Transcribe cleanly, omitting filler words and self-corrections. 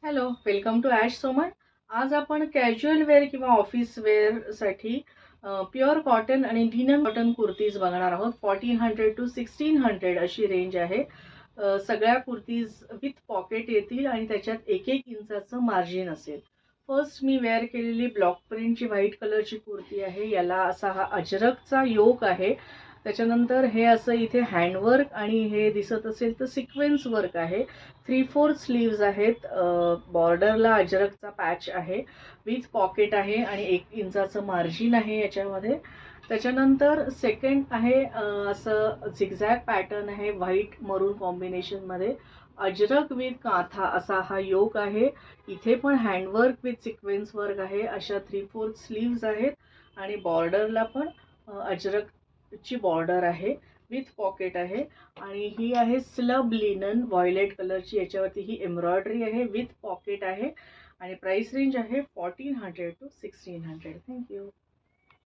Hello, welcome to Ash Soman. आज आपण casual wear किंवा ऑफिस वेअरसाठी प्युअर कॉटन आणि लिनन कॉटन कुर्तीज बघणार आहोत. 1400 टू 1600 अशी रेंज आहे. सगळ्या कुर्तीज विथ पॉकेट येतील आणि त्याच्यात 1-1 इंचाचं मार्जिन असेल. फर्स्ट मी वेअर केलेली ब्लॉक प्रिंटची व्हाईट कलरची कुर्ती आहे. याला असा हा अजरकचा योक आहे. त्याच्यानंतर हे असं इथे हँडवर्क आणि हे दिसत असेल तर सिक्वेन्स वर्क आहे. 3/4 स्लीव्ज आहेत. बॉर्डरला अजरकचा पॅच आहे. विथ पॉकेट आहे आणि 1 इंचाचं मार्जिन आहे याच्यामध्ये. त्याच्यानंतर सेकंड आहे असं झिगझॅग पॅटर्न आहे व्हाईट मरून कॉम्बिनेशनमध्ये. अजरक विथ काथा असा हा योक आहे. इथे पण हँडवर्क विथ सिक्वेन्स वर्क आहे. अशा 3/4 स्लीव्ज आहेत आणि बॉर्डरला पण अजरकची बॉर्डर आहे विथ पॉकेट आहे. आणि ही आहे स्लब लिनन व्हायलेट कलरची. याच्यावरती ही एम्ब्रॉयडरी आहे विथ पॉकेट आहे आणि प्राइस रेंज आहे 1400 टू 1600. थँक्यू.